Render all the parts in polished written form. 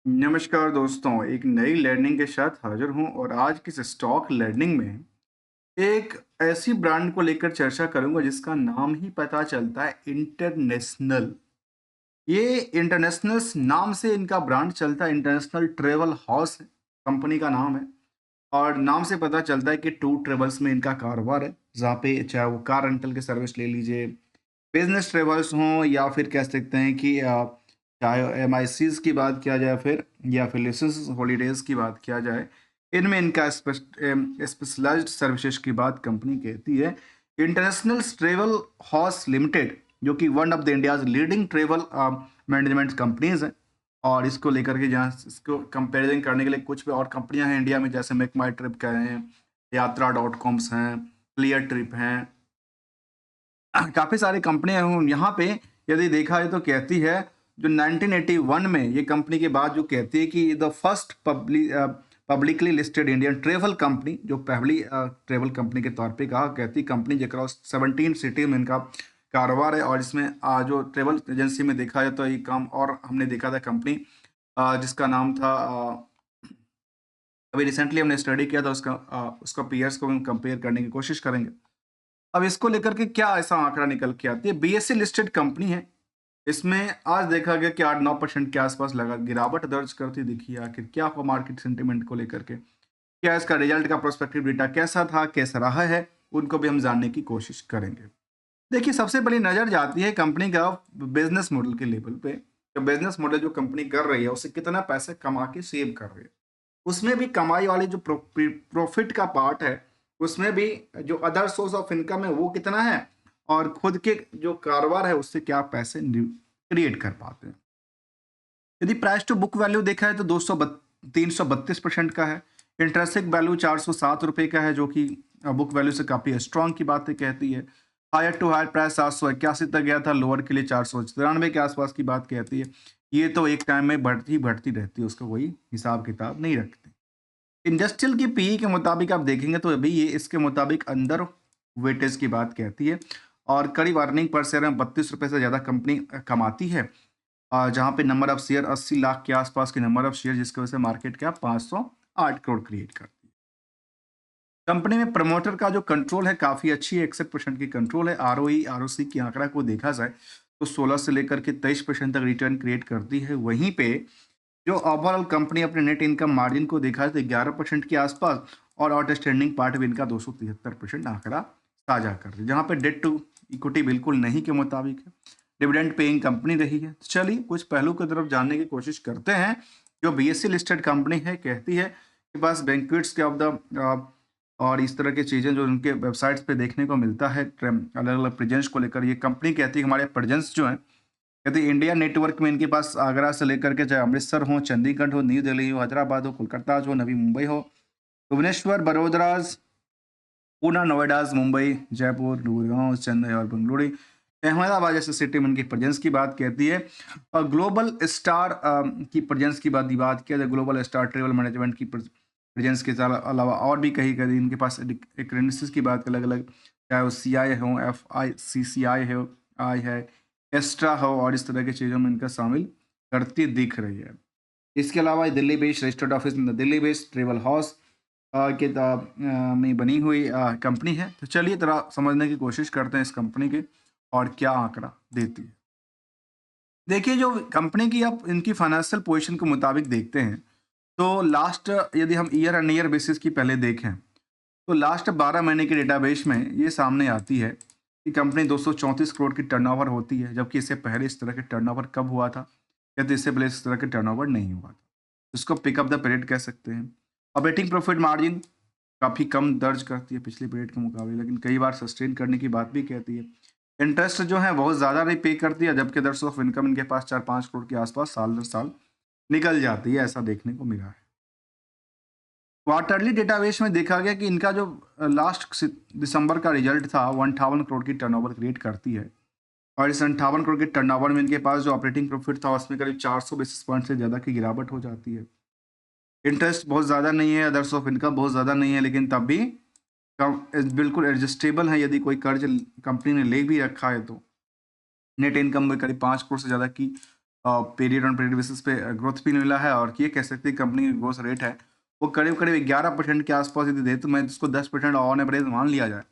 नमस्कार दोस्तों, एक नई लर्निंग के साथ हाजिर हूँ और आज की इस स्टॉक लर्निंग में एक ऐसी ब्रांड को लेकर चर्चा करूंगा जिसका नाम ही पता चलता है इंटरनेशनल। ये इंटरनेशनल नाम से इनका ब्रांड चलता है। इंटरनेशनल ट्रेवल हाउस कंपनी का नाम है और नाम से पता चलता है कि टूर ट्रेवल्स में इनका कारोबार है, जहाँ पे चाहे वो कार रेंटल की सर्विस ले लीजिए, बिजनेस ट्रेवल्स हों या फिर कह सकते हैं कि चाहे एमआईसीज़ की बात किया जाए फिर या फिर लिसंस हॉलीडेज़ की बात किया जाए, इनमें इनका स्पेशलाइज्ड सर्विसेज की बात कंपनी कहती है। इंटरनेशनल ट्रेवल हाउस लिमिटेड जो कि one of the India's leading travel management companies हैं और इसको लेकर के जहाँ इसको कंपेरिजन करने के लिए कुछ भी और कंपनियां हैं इंडिया में, जैसे मेक माई ट्रिप कह रहे हैं, यात्रा डॉट कॉम्स हैं, क्लियर ट्रिप हैं, काफ़ी सारी कंपनियां हैं यहाँ पे। यदि देखा जाए तो कहती है जो 1981 में ये कंपनी के बाद जो कहती है कि the first publicly listed Indian travel company, जो पहली ट्रेवल कंपनी के तौर पे कहा कहती कंपनी जेकरा 17 सिटी में इनका कारोबार है और इसमें जो ट्रेवल एजेंसी में देखा जाए तो ये काम और हमने देखा था कंपनी जिसका नाम था अभी रिसेंटली हमने स्टडी किया था उसका पीयर्स को हम कंपेयर करने की कोशिश करेंगे। अब इसको लेकर के क्या ऐसा आंकड़ा निकल के आती है, बीएससी लिस्टेड कंपनी है। इसमें आज देखा गया कि 8-9% के आसपास लगा गिरावट दर्ज करती दिखी। आखिर क्या हुआ मार्केट सेंटीमेंट को लेकर के, क्या इसका रिजल्ट का प्रोस्पेक्टिव डेटा कैसा था, कैसा रहा है, उनको भी हम जानने की कोशिश करेंगे। देखिए, सबसे पहली नजर जाती है कंपनी का बिजनेस मॉडल के लेवल पे। तो बिजनेस मॉडल जो कंपनी कर रही है उससे कितना पैसे कमा के सेव कर रही है, उसमें भी कमाई वाली जो प्रॉफिट का पार्ट है उसमें भी जो अदर सोर्स ऑफ इनकम है वो कितना है और खुद के जो कारोबार है उससे क्या पैसे क्रिएट कर पाते हैं। यदि प्राइस टू बुक वैल्यू देखा है तो 332% का है। इंटरेस्टिक वैल्यू 407 रुपये का है जो कि बुक वैल्यू से काफ़ी स्ट्रॉन्ग की बातें कहती है। हायर टू हायर प्राइस 781 तक गया था, लोअर के लिए 494 के आसपास की बात कहती है। ये तो एक टाइम में बढ़ती बढ़ती रहती है, उसका कोई हिसाब किताब नहीं रखते। इंडस्ट्रियल की पीई के मुताबिक आप देखेंगे तो अभी ये इसके मुताबिक अंडर वेटेज की बात कहती है और करीब अर्निंग पर शेयर में 32 रुपये से ज़्यादा कंपनी कमाती है। जहाँ पे नंबर ऑफ शेयर 80 लाख के आसपास के नंबर ऑफ शेयर, जिसकी वजह से मार्केट कैप 508 करोड़ क्रिएट करती है। कंपनी में प्रमोटर का जो कंट्रोल है काफ़ी अच्छी है, 61% की कंट्रोल है। आरओई आरओसी की आंकड़ा को देखा जाए तो 16 से लेकर के 23% तक रिटर्न क्रिएट करती है। वहीं पे जो ओवरऑल कंपनी अपने नेट इनकम मार्जिन को देखा है तो 11% के आसपास और आउटस्टैंडिंग पार्ट भी इनका 273% आंकड़ा साझा कर रही है, जहाँ पे डेट टू इक्विटी बिल्कुल नहीं के मुताबिक है। डिविडेंड पेइंग कंपनी रही है। तो चलिए कुछ पहलू की तरफ जानने की कोशिश करते हैं। जो बीएससी लिस्टेड कंपनी है कहती है कि पास बैंक्वेट्स के ऑफ द और इस तरह की चीज़ें जो उनके वेबसाइट्स पे देखने को मिलता है अलग अलग प्रेजेंस को लेकर, ये कंपनी कहती है हमारे प्रेजेंस जो है, कहते हैं इंडिया नेटवर्क में इनके पास आगरा से लेकर के चाहे अमृतसर हो, चंडीगढ़ हो, न्यू दिल्ली हो, हैदराबाद हो, कोलकाता हो, नवी मुंबई हो, भुवनेश्वर, बड़ोदराज, पूना, नोएडाज, मुंबई, जयपुर, गुड़गांव, चेन्नई और बेंगलुरु, अहमदाबाद जैसे सिटी में इनकी प्रेजेंस की बात कहती है। और ग्लोबल स्टार की प्रेजेंस की बात किया जाए, ग्लोबल स्टार ट्रेवल मैनेजमेंट की प्रेजेंस के अलावा और भी कहीं कहीं इनके पास एक की बात अलग अलग, चाहे वो सी आई हो, एफ आई सी सी आई हो, आई है, एक्स्ट्रा हो और इस तरह की चीज़ों में इनका शामिल करती दिख रही है। इसके अलावा दिल्ली बेस्ड रजिस्टर्ड ऑफिस में दिल्ली बेस्ड ट्रेवल हाउस में बनी हुई कंपनी है। तो चलिए थोड़ा समझने की कोशिश करते हैं इस कंपनी के और क्या आंकड़ा देती है। देखिए, जो कंपनी की आप इनकी फाइनेंशियल पोजीशन के मुताबिक देखते हैं तो लास्ट यदि हम ईयर एंड ईयर बेसिस की पहले देखें तो लास्ट 12 महीने के डेटाबेस में ये सामने आती है कि कंपनी 234 करोड़ की टर्नओवर होती है, जबकि इससे पहले इस तरह के टर्नओवर कब हुआ था, या तो इससे पहले इस तरह के टर्नओवर नहीं हुआ था। इसको पिकअप द पीरियड कह सकते हैं। ऑपरेटिंग प्रॉफिट मार्जिन काफ़ी कम दर्ज करती है पिछले पीरियड के मुकाबले, लेकिन कई बार सस्टेन करने की बात भी कहती है। इंटरेस्ट जो है बहुत ज़्यादा नहीं पे करती है, जबकि दर्स ऑफ इनकम इनके पास 4-5 करोड़ के आसपास साल दर साल निकल जाती है, ऐसा देखने को मिला है। क्वार्टरली डेटाबेस में देखा गया कि इनका जो लास्ट दिसंबर का रिजल्ट था 58 करोड़ की टर्नओवर क्रिएट करती है और इस 58 करोड़ के टर्नओवर में इनके पास जो ऑपरेटिंग प्रॉफिट था उसमें करीब 400 बेसिस पॉइंट से ज़्यादा की गिरावट हो जाती है। इंटरेस्ट बहुत ज़्यादा नहीं है, अदर्स ऑफ इनकम बहुत ज़्यादा नहीं है, लेकिन तब भी कम बिल्कुल एडजस्टेबल है। यदि कोई कर्ज कंपनी ने ले भी रखा है तो नेट इनकम में करीब 5 करोड़ से ज़्यादा की पीरियड ऑन पीरियड बेसिस पे ग्रोथ भी मिला है, और ये कह सकते हैं कंपनी की ग्रोथ रेट है वो करीब-करीब 11% के आस-पास यदि दे तो मैं इसको 10% ऑन एवरेज मान लिया जाए,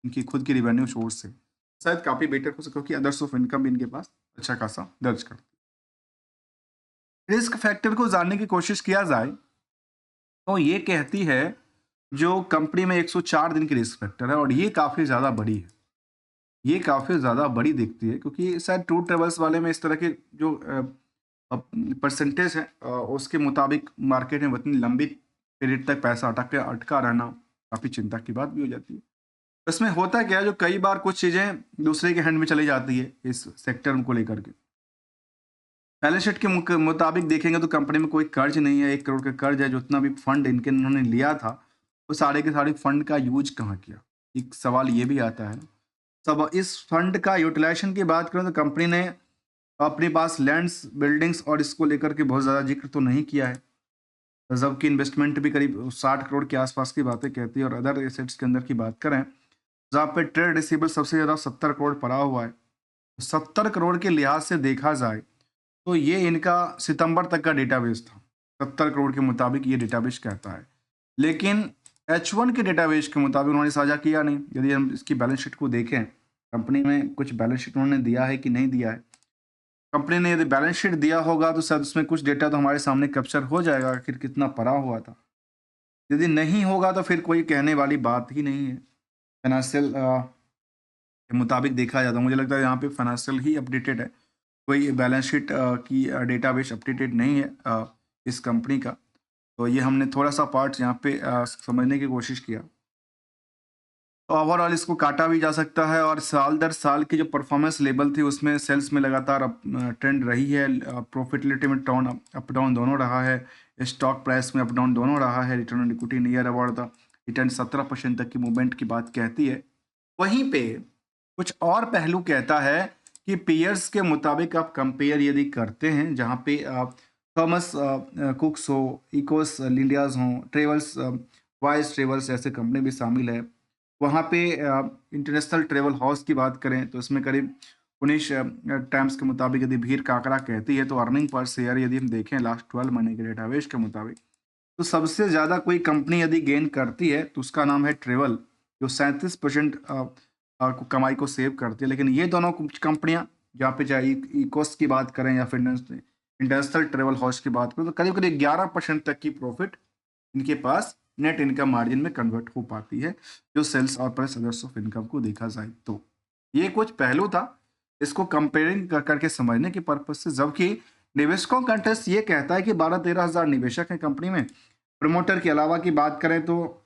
इनकी खुद की रिवेन्यू सोर्स से। शायद काफ़ी बेटर हो सके, क्योंकि अदर सोर्स ऑफ इनकम भी इनके पास अच्छा खासा दर्ज कर। रिस्क फैक्टर को जानने की कोशिश किया जाए तो ये कहती है जो कंपनी में 104 दिन की रिस्क फैक्टर है, और ये काफ़ी ज़्यादा बड़ी है। ये काफ़ी ज़्यादा बड़ी दिखती है, क्योंकि शायद टूर ट्रेवल्स वाले में इस तरह के जो परसेंटेज है उसके मुताबिक मार्केट में उतनी लंबी पीरियड तक पैसा अटका रहना काफ़ी चिंता की बात भी हो जाती है। इसमें होता क्या है, जो कई बार कुछ चीज़ें दूसरे के हैंड में चली जाती है इस सेक्टर को लेकर के। बैलेंस शीट के मुताबिक देखेंगे तो कंपनी में कोई कर्ज नहीं है, 1 करोड़ का कर्ज है, जितना भी फंड इनके इन्होंने लिया था, वो सारे के सारे फंड का यूज़ कहाँ किया? एक सवाल ये भी आता है। सब इस फंड का यूटिलाइज़ेशन की बात करें तो कंपनी ने अपने पास लैंड्स, बिल्डिंग्स और इसको लेकर के बहुत ज़्यादा ज़िक्र तो नहीं किया है। रिज़र्व की इन्वेस्टमेंट भी करीब 60 करोड़ के आस-पास की बातें कहती है, और अदर एसेट्स के अंदर की बात करें, जहाँ पे ट्रेड रिसीवेबल सबसे ज़्यादा 70 करोड़ पड़ा हुआ है। 70 करोड़ के लिहाज से देखा जाए तो ये इनका सितंबर तक का डेटाबेस था। 70 करोड़ के मुताबिक ये डेटाबेस कहता है। लेकिन H1 के डेटाबेस के मुताबिक उन्होंने साझा किया नहीं। यदि हम इसकी बैलेंस शीट को देखें, कंपनी में कुछ बैलेंस शीट उन्होंने दिया है कि नहीं दिया है। कंपनी ने यदि बैलेंस शीट दिया होगा तो शायद उसमें कुछ डेटा तो हमारे सामने कैप्चर हो जाएगा, आखिर कितना पड़ा हुआ था। यदि नहीं होगा तो फिर कोई कहने वाली बात ही नहीं है। फाइनेंशियल के मुताबिक देखा जाता है, मुझे लगता है यहाँ पे फाइनेंशियल ही अपडेटेड है। कोई बैलेंस शीट की डेटाबेस अपडेटेड नहीं है इस कंपनी का। तो ये हमने थोड़ा-सा पार्ट यहाँ पे समझने की कोशिश किया। तो ओवरऑल इसको काटा भी जा सकता है, और साल दर साल की जो परफॉर्मेंस लेवल थी उसमें सेल्स में लगातार ट्रेंड रही है। प्रॉफिटेबिलिटी में अप डाउन दोनों रहा है। स्टॉक प्राइस में अप डाउन दोनों रहा है। Return on equity near about the return 17% तक की मूवमेंट की बात कहती है। वहीं पे कुछ और पहलू कहता है कि पीयर्स के मुताबिक आप कंपेयर यदि करते हैं, जहाँ पे आप थॉमस कुक्स हो, इकोस इंडियाज हों, ट्रेवल्स वाइज ट्रेवल्स जैसे कंपनी भी शामिल है। वहाँ पे इंटरनेशनल ट्रेवल हाउस की बात करें तो इसमें करीब 19 टाइम्स के मुताबिक यदि भीड़ का आंकड़ा कहती है, तो अर्निंग पर शेयर यदि हम देखें लास्ट 12 महीने के डेटाबेस के मुताबिक, तो सबसे ज़्यादा कोई कंपनी यदि गेन करती है तो उसका नाम है ट्रेवल, जो 37% कमाई को सेव करती है। लेकिन ये दोनों कुछ कंपनियां, जहाँ पे चाहे इकोस की बात करें या फिर इंडस्ट्रियल ट्रेवल हाउस की बात करें, तो करीब करीब 11% तक की प्रॉफिट इनके पास नेट इनकम मार्जिन में कन्वर्ट हो पाती है, जो सेल्स और प्लस अदर्स ऑफ इनकम को देखा जाए तो। ये कुछ पहलू था, इसको कंपेयरिंग करके समझने के पर्पज से। जबकि निवेशकों का इंटरेस्ट ये कहता है कि 12-13 हज़ार निवेशक हैं कंपनी में। प्रमोटर के अलावा की बात करें तो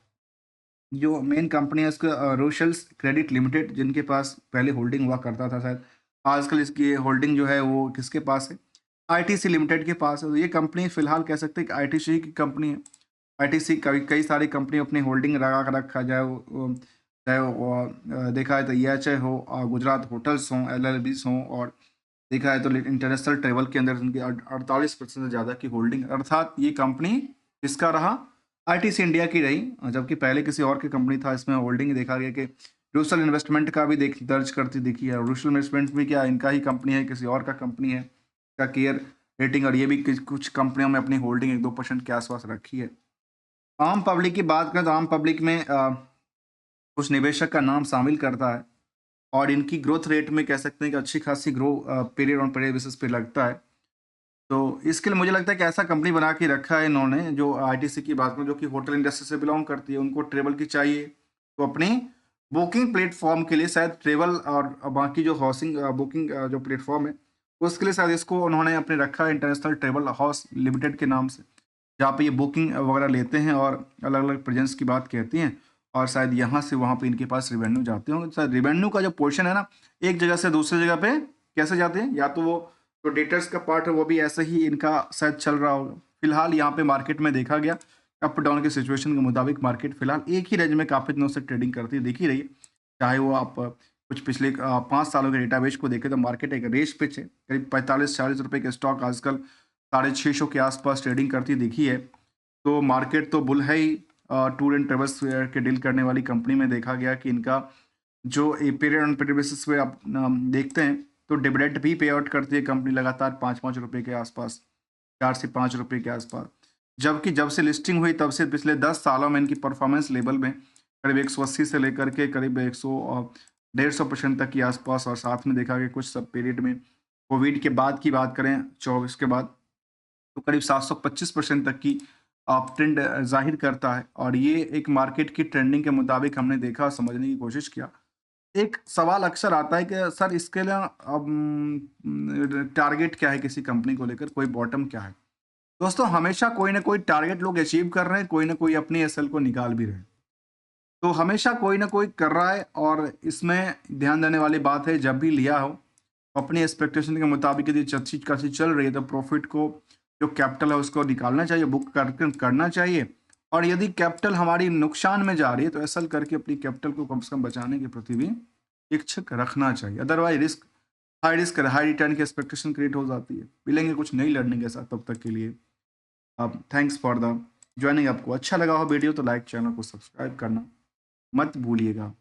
जो मेन कंपनी है उसका रोशल्स क्रेडिट लिमिटेड, जिनके पास पहले होल्डिंग हुआ करता था शायद, आजकल इसकी होल्डिंग जो है वो किसके पास है? आईटीसी लिमिटेड के पास है। तो ये कंपनी फिलहाल कह सकते हैं कि आईटीसी की कंपनी है। आईटीसी कई सारी कंपनी अपनी होल्डिंग लगा कर रखा, चाहे वो देखा है तो ईएचए हो, गुजरात होटल्स हों, एलएलबीस हों, और देखा है तो इंटरनेशनल ट्रेवल के अंदर उनकी 48% से ज़्यादा की होल्डिंग, अर्थात ये कंपनी किसका रहा? आईटीसी इंडिया की रही। जबकि पहले किसी और की कंपनी था, इसमें होल्डिंग देखा गया कि रूशल इन्वेस्टमेंट का भी दर्ज करती दिखी है। रूशल इन्वेस्टमेंट भी क्या इनका ही कंपनी है, किसी और का कंपनी है का केयर रेटिंग, और ये भी कुछ कंपनियों में अपनी होल्डिंग 1-2% के आसपास रखी है। आम पब्लिक की बात करें तो आम पब्लिक में कुछ निवेशक का नाम शामिल करता है, और इनकी ग्रोथ रेट में कह सकते हैं कि अच्छी खासी पीरियड ऑन पीरियड बेसिस पे लगता है। तो इसके लिए मुझे लगता है कि ऐसा कंपनी बना के रखा है इन्होंने, जो आईटीसी की बात करें, जो कि होटल इंडस्ट्री से बिलोंग करती है, उनको ट्रेवल की चाहिए, तो अपनी बुकिंग प्लेटफॉर्म के लिए शायद ट्रेवल और बाकी जो हाउसिंग बुकिंग जो प्लेटफॉर्म है उसके लिए शायद इसको उन्होंने अपने रखा है इंटरनेशनल ट्रेवल हाउस लिमिटेड के नाम से, जहाँ पे ये बुकिंग वगैरह लेते हैं और अलग अलग प्रेजेंस की बात कहती हैं, और शायद यहाँ से वहाँ पे इनके पास रिवेन्यू जाते होंगे। तो शायद रिवेन्यू का जो पोर्शन है ना, एक जगह से दूसरी जगह पे कैसे जाते हैं, या तो वो जो डेटर्स का पार्ट है वो भी ऐसे ही इनका शायद चल रहा होगा। फिलहाल यहाँ पे मार्केट में देखा गया अप डाउन के सिचुएशन के मुताबिक मार्केट फिलहाल एक ही रेंज में काफ़ी दिनों से ट्रेडिंग करती दिखी रही है। चाहे वो आप कुछ पिछले 5 सालों के डेटाबेस को देखें तो मार्केट एक रेस पे है, करीब 45-40 रुपए के स्टॉक आजकल 650 के आसपास ट्रेडिंग करती दिखी है। तो मार्केट तो बुल है ही। टूर एंड ट्रेवल्स के डील करने वाली कंपनी में देखा गया कि इनका जो पीरियड ऑन पीरियड बेसिस पे आप देखते हैं तो डिविडेंड भी पे आउट करती है कंपनी लगातार 5-5 रुपए के आसपास, 4 से 5 रुपए के आसपास। जबकि जब से लिस्टिंग हुई तब से पिछले 10 सालों में इनकी परफॉर्मेंस लेवल में करीब 180 से लेकर के करीब 100 और 150% तक के आसपास, और साथ में देखा कि कुछ सब पीरियड में कोविड के बाद की बात करें 24 के बाद, तो करीब 725% तक की ट्रेंड ज़ाहिर करता है। और ये एक मार्केट की ट्रेंडिंग के मुताबिक हमने देखा और समझने की कोशिश किया। एक सवाल अक्सर आता है कि सर इसके लिए टारगेट क्या है किसी कंपनी को लेकर, कोई बॉटम क्या है? दोस्तों हमेशा कोई ना कोई टारगेट लोग अचीव कर रहे हैं, कोई ना कोई अपनी एसएल को निकाल भी रहे हैं। तो हमेशा कोई ना कोई कर रहा है, और इसमें ध्यान देने वाली बात है जब भी लिया हो अपनी एक्सपेक्टेशन के मुताबिक यदि अच्छी खासी चल रही है तो प्रॉफिट को, जो कैपिटल है उसको निकालना चाहिए, बुक करना चाहिए। और यदि कैपिटल हमारी नुकसान में जा रही है तो एसएल करके अपनी कैपिटल को कम से कम बचाने के प्रति भी इच्छुक रखना चाहिए। अदरवाइज रिस्क हाई रिटर्न की एक्सपेक्टेशन क्रिएट हो जाती है। मिलेंगे कुछ नई लर्निंग के साथ, तब तक के लिए अब थैंक्स फॉर द ज्वाइनिंग। आपको अच्छा लगा हो वीडियो तो लाइक, चैनल को सब्सक्राइब करना मत भूलिएगा।